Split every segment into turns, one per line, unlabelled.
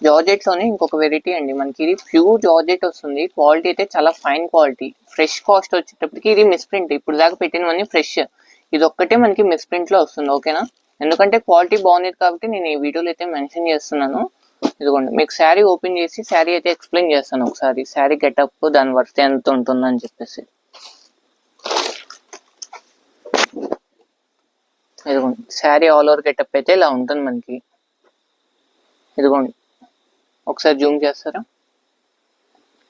Georgette లోనే ఇంకొక variety అండి, మనకి ఇది ప్యూర్ జార్జెట్ వస్తుంది. క్వాలిటీ అయితే చాలా ఫైన్ క్వాలిటీ. ఫ్రెష్ కాస్ట్ వచ్చేటప్పటికి ఇది మిస్ ప్రింట్, ఇప్పుడు దాకా పెట్టినవన్నీ ఫ్రెష్. ఇది ఒక్కటే మనకి మిస్ ప్రింట్ లో వస్తుంది, ఓకేనా. ఎందుకంటే క్వాలిటీ బాగుంది కాబట్టి నేను ఈ వీడియోలో అయితే మెన్షన్ చేస్తున్నాను. ఇదిగోండి, మీకు శారీ ఓపెన్ చేసి శారీ అయితే ఎక్స్ప్లెయిన్ చేస్తాను ఒకసారి. శారీ గెటప్ దాని వర్త్ ఎంత ఉంటుందని చెప్పేసి. ఇదిగోండి, శారీ ఆల్ ఓవర్ గెటప్ అయితే ఇలా ఉంటుంది మనకి. ఇదిగోండి, ఒకసారి జూమ్ చేస్తారా.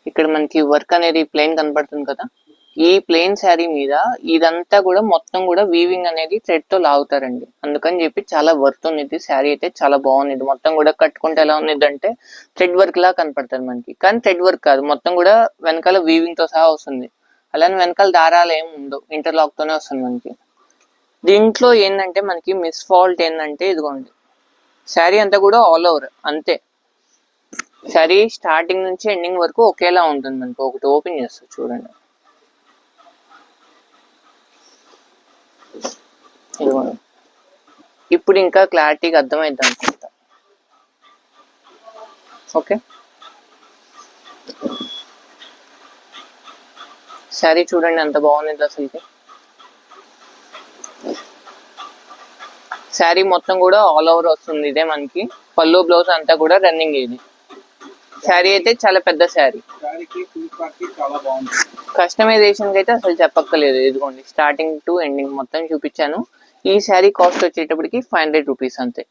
ఇక్కడ మనకి వర్క్ అనేది ప్లెయిన్ కనపడుతుంది కదా. ఈ ప్లెయిన్ శారీ మీద ఇదంతా కూడా మొత్తం కూడా వీవింగ్ అనేది థ్రెడ్ తో లాగుతారండి. అందుకని చెప్పి చాలా వర్త్ ఉంది. శారీ అయితే చాలా బాగుంది. మొత్తం కూడా కట్టుకుంటే ఎలా ఉంది అంటే థ్రెడ్ వర్క్ లా కనపడుతుంది మనకి. కానీ థ్రెడ్ వర్క్ కాదు, మొత్తం కూడా వెనకాల వీవింగ్ తో సహా వస్తుంది. అలానే వెనకాల దారాలు ఏమి ఉండవు, ఇంటర్లాక్ తోనే వస్తుంది మనకి. దీంట్లో ఏంటంటే మనకి మిస్ ఫాల్ట్ ఏంటంటే ఇదిగోండి, శారీ అంతా కూడా ఆల్ ఓవర్ అంతే. శారీ స్టార్టింగ్ నుంచి ఎండింగ్ వరకు ఒకేలా ఉంటుంది మనకి. ఒకటి ఓపెన్ చేస్తా చూడండి. ఇదిగోండి, ఇప్పుడు ఇంకా క్లారిటీగా అర్థమైంది అనుకుంటా. ఓకే, శారీ చూడండి ఎంత బాగుంది అసలుకి. శారీ మొత్తం కూడా ఆల్ ఓవర్ వస్తుంది. ఇదే మనకి పళ్ళు బ్లౌజ్ అంతా కూడా రన్నింగ్. ఇది శారీ అయితే చాలా పెద్ద శారీ. కస్టమైజేషన్ అయితే అసలు చెప్పక్కర్లేదు. ఇదిగోండి, స్టార్టింగ్ టు ఎండింగ్ మొత్తం చూపించాను. ఈ శారీ కాస్ట్ వచ్చేటప్పటికి 500 రూపీస్ అంతే.